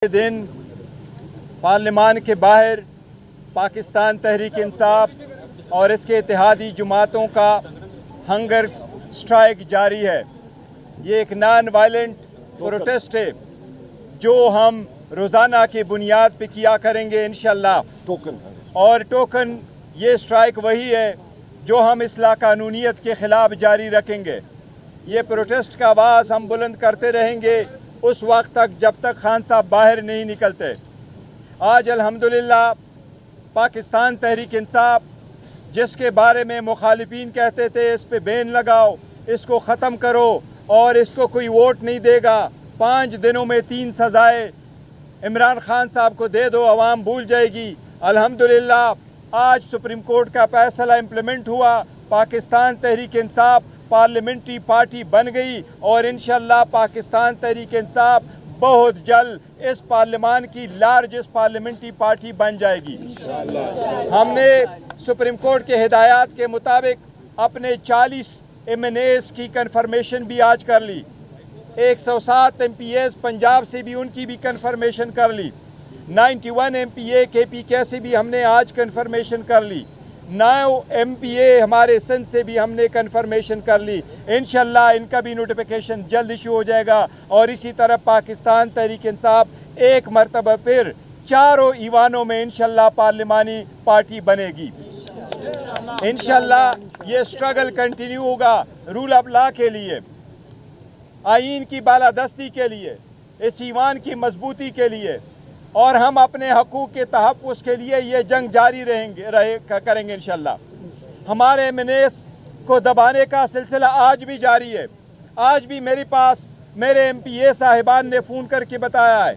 दिन पार्लिमान के बाहर पाकिस्तान तहरीक इंसाफ और इसके इत्तेहादी जमातों का हंगर स्ट्राइक जारी है। ये एक नॉन वायलेंट प्रोटेस्ट है जो हम रोज़ाना की बुनियाद पे किया करेंगे इंशाअल्लाह। और टोकन ये स्ट्राइक वही है जो हम इस लाकानूनियत के ख़िलाफ़ जारी रखेंगे। ये प्रोटेस्ट का आवाज़ हम बुलंद करते रहेंगे उस वक्त तक जब तक खान साहब बाहर नहीं निकलते। आज अल्हम्दुलिल्लाह पाकिस्तान तहरीक इंसाफ जिसके बारे में मुखालिफिन कहते थे इस पे बैन लगाओ, इसको ख़त्म करो और इसको कोई वोट नहीं देगा, 5 दिनों में 3 सज़ाएँ इमरान खान साहब को दे दो, अवाम भूल जाएगी। अल्हम्दुलिल्लाह आज सुप्रीम कोर्ट का फैसला इम्प्लीमेंट हुआ, पाकिस्तान तहरीक इंसाफ पार्लियामेंट्री पार्टी बन गई और इंशाअल्लाह पाकिस्तान तहरीक इंसाफ बहुत जल्द इस पार्लियामान की लार्जेस्ट पार्लियामेंट्री पार्टी बन जाएगी। हमने सुप्रीम कोर्ट के हिदायत के मुताबिक अपने 40 MNAs की कन्फर्मेशन भी आज कर ली, 107 MPAs पंजाब से भी उनकी भी कन्फर्मेशन कर ली, 91 MPA KPK से भी हमने आज कन्फर्मेशन कर ली, 9 MPA हमारे सिंध से भी हमने कन्फर्मेशन कर ली। इंशाअल्लाह इनका भी नोटिफिकेशन जल्द इशू हो जाएगा और इसी तरह पाकिस्तान तहरीक इंसाफ एक मरतबा फिर चारों ईवानों में इंशाअल्लाह पार्लिमानी पार्टी बनेगी। इंशाअल्लाह ये स्ट्रगल कंटिन्यू होगा रूल ऑफ लॉ के लिए, आईन की बालादस्ती के लिए, इस ईवान की मजबूती के लिए और हम अपने हकूक़ के तहफ़्फ़ुज़ के लिए ये जंग जारी करेंगे इंशाअल्लाह। हमारे MNAs को दबाने का सिलसिला आज भी जारी है। आज भी मेरे पास मेरे MPA साहिबान ने फ़ोन करके बताया है,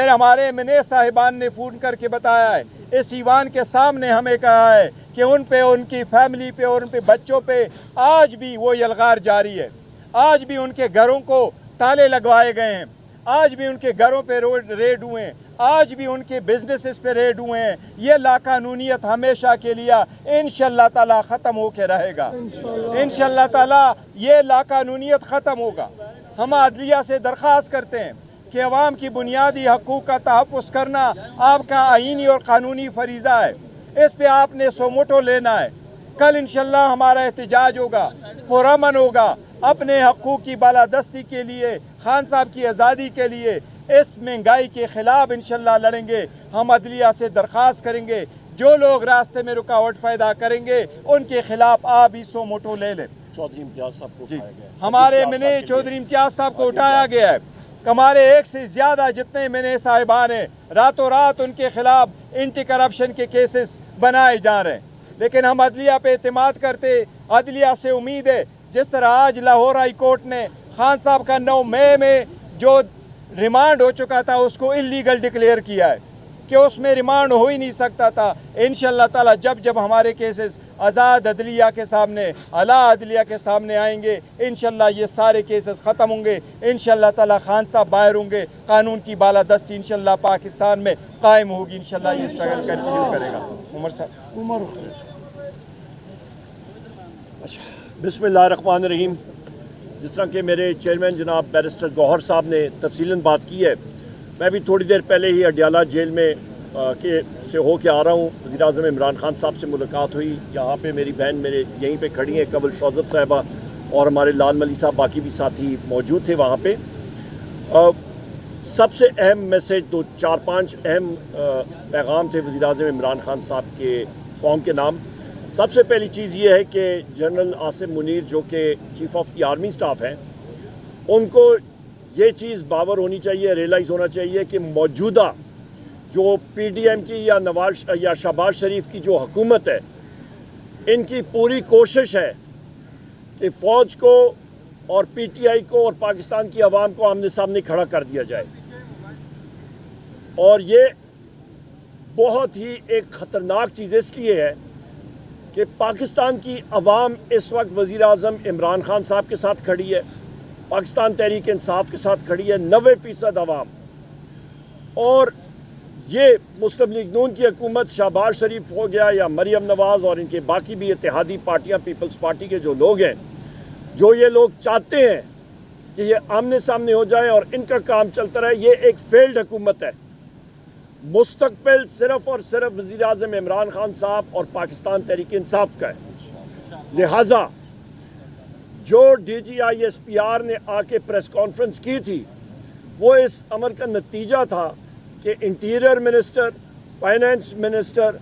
हमारे MNA साहिबान ने फ़ोन करके बताया है, इस ईवान के सामने हमें कहा है कि उन पे, उनकी फैमिली पे और उन पे बच्चों पे आज भी वो यलगार जारी है। आज भी उनके घरों को ताले लगवाए गए हैं, आज भी उनके घरों पे रेड हुए हैं, आज भी उनके बिजनेसेस पे रेड हुए हैं। ये लाकानूनियत हमेशा के लिए इंशाअल्लाह ताला ख़त्म होके रहेगा। इंशाअल्लाह ताला ये लाकानूनियत ख़त्म होगा। हम अदलिया से दरख्वास्त करते हैं कि अवाम की बुनियादी हकूक़ का तहफ़्फ़ुज़ करना आपका आईनी और क़ानूनी फरीज़ा है, इस पे आपने सोमोटो लेना है। कल इंशाअल्लाह हमारा एहतजाज होगा, पुरअमन होगा, अपने हकूक़ की बालादस्ती के लिए, खान साहब की आज़ादी के लिए, इस महंगाई के ख़िलाफ़ इंशाअल्लाह लड़ेंगे। हम अदलिया से दरख्वास्त करेंगे जो लोग रास्ते में रुकावट पैदा करेंगे उनके ख़िलाफ़ आप ही सो मोटो ले लें। चौधरी इम्तियाज़ साहब को उठाया गया, हमारे MNA चौधरी इम्तियाज़ साहब को उठाया गया है। हमारे 1 से ज़्यादा जितने MNA साहिबान हैं रातों रात उनके ख़िलाफ़ एंटी करप्शन के केसेस बनाए जा रहे हैं, लेकिन हम अदलिया पे एतमाद करते, अदलिया से उम्मीद है जिस तरह आज लाहौर हाई कोर्ट ने खान साहब का 9 मई में जो रिमांड हो चुका था उसको इलीगल डिक्लेयर किया है कि उसमें रिमांड हो ही नहीं सकता था। इंशाअल्लाह ताला जब जब हमारे केसेस आज़ाद अदलिया के सामने, आला अदलिया के सामने आएंगे इंशाअल्लाह ये सारे केसेस ख़त्म होंगे। इंशाअल्लाह ताला खान साहब बाहर होंगे, कानून की बालादस्ती इंशाअल्लाह पाकिस्तान में कायम होगी। इंशाअल्लाह ये स्ट्रगल कंटिन्यू करेगा। उमर साहब। अच्छा, बिस्मिल्लाहिर्रहमानिर्रहीम। जिस तरह के मेरे चेयरमैन जनाब बैरिस्टर गौहर साहब ने तफसीलन बात की है, मैं भी थोड़ी देर पहले ही अडियाला जेल में से हो के आ रहा हूँ। वज़ीर-ए-आज़म इमरान खान साहब से मुलाकात हुई। यहाँ पे मेरी बहन मेरे यहीं पे खड़ी हैं, कबल शौज़ब साहिबा और हमारे लाल मली साहब, बाकी भी साथी मौजूद थे वहाँ पे। सबसे अहम मैसेज 4-5 अहम पैगाम थे वज़ीर-ए-आज़म इमरान खान साहब के कौम के नाम। सबसे पहली चीज़ ये है कि जनरल आसिम मुनीर जो कि chief of the army staff हैं, उनको ये चीज़ बावर होनी चाहिए, रियलाइज़ होना चाहिए कि मौजूदा जो PDM की या शहबाज शरीफ की जो हुकूमत है, इनकी पूरी कोशिश है कि फ़ौज को और PTI को और पाकिस्तान की आवाम को आमने सामने खड़ा कर दिया जाए। और ये बहुत ही एक ख़तरनाक चीज़ इसलिए है कि पाकिस्तान की अवाम इस वक्त वज़ीर-ए-आज़म इमरान खान साहब के साथ खड़ी है, पाकिस्तान तहरीक इंसाफ के साथ खड़ी है, 90% अवाम। और ये मुस्लिम लीग नून की हुकूमत, शहबाज शरीफ हो गया या मरियम नवाज़ और इनके बाकी भी इत्तेहादी पार्टियाँ, पीपल्स पार्टी के जो लोग हैं, जो ये लोग चाहते हैं कि ये आमने सामने हो जाए और इनका काम चलता रहे, ये एक फेल्ड हुकूमत है। मुस्तकबिल सिर्फ और सिर्फ वज़ीर आज़म इमरान खान साहब और पाकिस्तान तहरीक इंसाफ का है। लिहाजा जो DGISPR ने आके प्रेस कॉन्फ्रेंस की थी वो इस अमर का नतीजा था कि इंटीरियर मिनिस्टर, फाइनेंस मिनिस्टर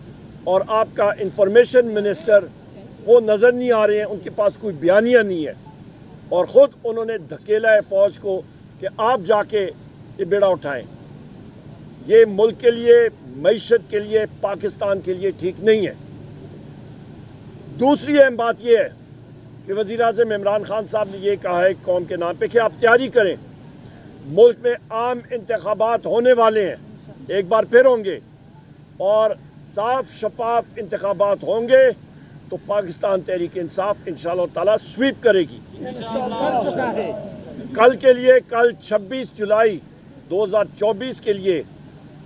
और आपका इंफॉर्मेशन मिनिस्टर वो नज़र नहीं आ रहे हैं, उनके पास कोई बयानिया नहीं है और ख़ुद उन्होंने धकेला है फ़ौज को कि आप जाके ये बेड़ा उठाएं। ये मुल्क के लिए, मईशत के लिए, पाकिस्तान के लिए ठीक नहीं है। दूसरी अहम बात यह है कि वज़ीर आज़म इमरान खान साहब ने ये कहा है कौम के नाम पे कि आप तैयारी करें, मुल्क में आम इंतखाबात होने वाले हैं, एक बार फिर होंगे और साफ शफाफ इंतखाबात होंगे तो पाकिस्तान तहरीक इंसाफ इंशाअल्लाह ताला स्वीप करेगी। कल के लिए, कल 26 जुलाई 2024 के लिए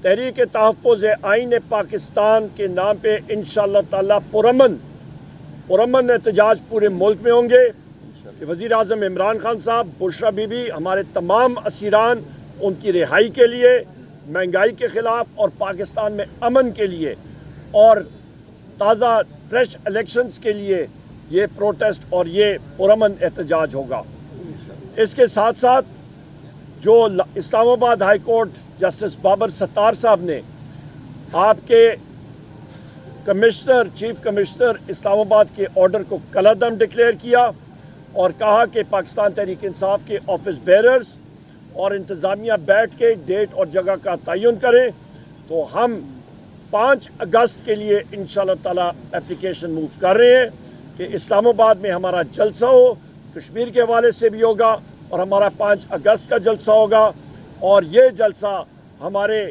तहरीक तहफ़्फ़ुज़ आईन पाकिस्तान के नाम पे इंशाअल्लाह ताला पुरअमन एहतजाज पूरे मुल्क में होंगे कि वज़ीर आज़म इमरान खान साहब, बुशरा बीबी, हमारे तमाम असीरान, उनकी रिहाई के लिए, महंगाई के ख़िलाफ़ और पाकिस्तान में अमन के लिए और ताज़ा फ्रेश इलेक्शंस के लिए ये प्रोटेस्ट और ये पुरअमन एहतजाज होगा। इसके साथ साथ जो Islamabad high court justice Babar Sattar साहब ने आपके कमिश्नर, चीफ कमिश्नर इस्लामाबाद के ऑर्डर को कलादम डिक्लेयर किया और कहा कि पाकिस्तान तहरीक इंसाफ के ऑफिस बेरर्स और इंतज़ामिया बैठ के डेट और जगह का तयन करें, तो हम 5 अगस्त के लिए इंशाअल्लाह ताला एप्लीकेशन मूव कर रहे हैं कि इस्लामाबाद में हमारा जलसा हो, कश्मीर के हवाले से भी होगा और हमारा 5 अगस्त का जलसा होगा और ये जलसा हमारे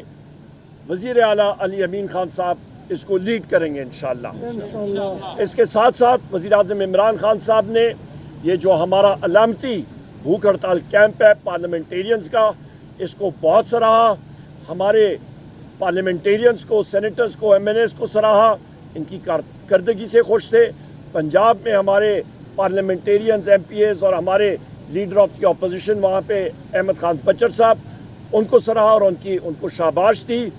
वज़ीर आला अली अमीन खान साहब इसको लीड करेंगे इंशाअल्लाह। इसके साथ साथ वज़ीर आज़म इमरान खान साहब ने ये जो हमारा अलामती भूख हड़ताल कैंप है पार्लियामेंटेरियंस का, इसको बहुत सराहा, हमारे पार्लियामेंटेरियंस को, सेनेटर्स को, MNAs को सराहा, इनकी कारकर्दगी से खुश थे। पंजाब में हमारे पार्लियामेंटेरियंस, MPAs और हमारे लीडर ऑफ द अपोजिशन वहाँ पे अहमद खान बचर साहब, उनको सराहा और उनको शाबाश दी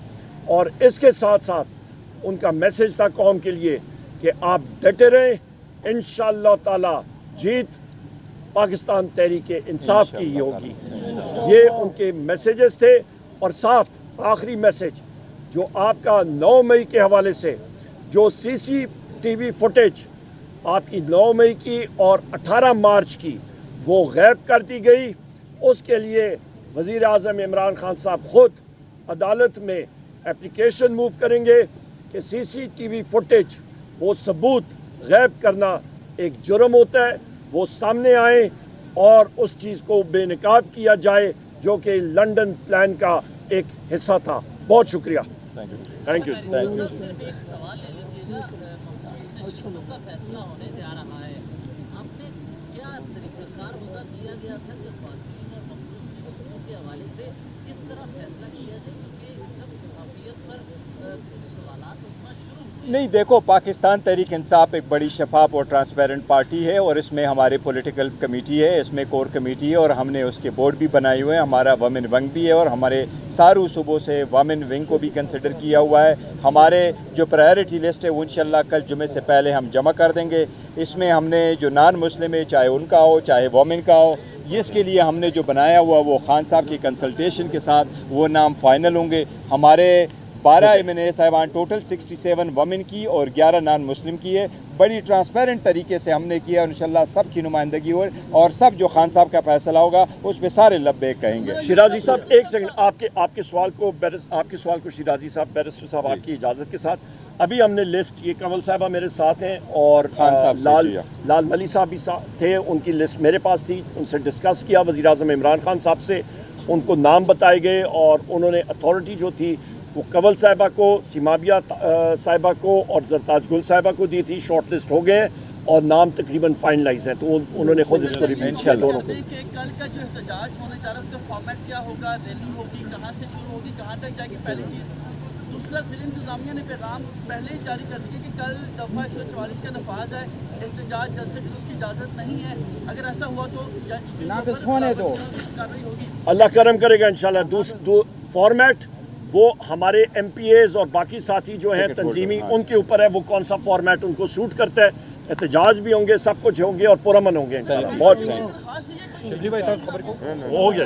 और इसके साथ साथ उनका मैसेज था कौम के लिए कि आप डटे रहें, इंशाअल्लाह ताला जीत पाकिस्तान तहरीक इंसाफ की ही होगी। ये उनके मैसेजेस थे। और साथ आखिरी मैसेज जो आपका 9 मई के हवाले से जो CCTV फुटेज आपकी 9 मई की और 18 मार्च की वो गायब कर दी गई, उसके लिए वज़ीर आज़म इमरान खान साहब खुद अदालत में एप्लीकेशन मूव करेंगे कि CCTV फुटेज वो सबूत गायब करना एक जुर्म होता है, वो सामने आए और उस चीज़ को बेनकाब किया जाए जो कि लंदन प्लान का एक हिस्सा था। बहुत शुक्रिया। Thank you. सिर्फ एक सवाल ले लीजिएगा, मखसूस का फैसला होने जा रहा है, आपने क्या तरीक़ाकार वज़ा दिया गया था कि ख़वातीन और मखसूस नशिस्तों के हवाले से किस तरह फैसला किया जाए, क्योंकि इस सब शफाफियत पर सवालात उठना शुरू हुए? नहीं, देखो, पाकिस्तान तहरीक इंसाफ एक बड़ी शफाफ और ट्रांसपेरेंट पार्टी है और इसमें हमारे पॉलिटिकल कमेटी है, इसमें कोर कमेटी है और हमने उसके बोर्ड भी बनाए हुए हैं, हमारा वमेन विंग भी है और हमारे सारू सूबों से वमेन विंग को भी कंसिडर किया हुआ है। हमारे जो प्रायोरिटी लिस्ट है वो इंशाल्लाह कल जुमे से पहले हम जमा कर देंगे। इसमें हमने जो नॉन मुस्लिम है, चाहे उनका हो चाहे वमेन का हो, इसके लिए हमने जो बनाया हुआ वो खान साहब की कंसल्टेशन के साथ वो नाम फाइनल होंगे। हमारे 12 MNA साहिबान, टोटल 67 वमेन की और 11 नॉन मुस्लिम की है। बड़ी ट्रांसपेरेंट तरीके से हमने किया और इंशाल्लाह सब की नुमाइंदगी हो और सब जो खान साहब का फैसला होगा उस पर सारे लब्बैक कहेंगे। शिराजी साहब एक सेकंड, आपके सवाल को शिराजी साहब, बैरिस्टर साहब, आपकी इजाज़त के साथ अभी हमने लिस्ट, ये कंवल साहबा मेरे साथ हैं और खान साहब लाल मली साहब भी थे, उनकी लिस्ट मेरे पास थी, उनसे डिस्कस किया वज़ीर आज़म इमरान खान साहब से, उनको नाम बताए गए और उन्होंने अथॉरिटी जो थी वो कंवल साहिबा को, सिमाबिया साहिबा को और जरताज गुल साहिबा को दी थी। शॉर्ट लिस्ट हो गए और नाम तकरीबन फाइनलाइज हैं, तो उन्होंने खुद इसको रिवील किया दोनों को। कल का जो एहतजाज होने जा रहा है उसका फॉर्मेट क्या होगा, रैली होगी, कहाँ से शुरू होगी, कहाँ तक जाएगी, पहली चीज़। दूसरा, ज़िला इंतज़ामिया ने पैगाम पहले ही जारी कर दिया कि कल दफ़ा 144 का नफाज है, एहतजाज जल्द से जल्द उसकी इजाज़त नहीं है, अगर ऐसा हुआ तो कार्रवाई होगी। अल्लाह करम करेगा इंशाल्लाह। फॉर्मेट وہ ہمارے ایم پی ایز اور باقی ساتھی جو ہیں تنظیمی ان کے اوپر ہے وہ کون سا فارمیٹ ان کو سوٹ کرتا ہے. احتجاج بھی ہوں گے, سب کچھ ہوں گے اور پرامن ہوں گے انشاءاللہ. بہت شکریہ. ہو گیا.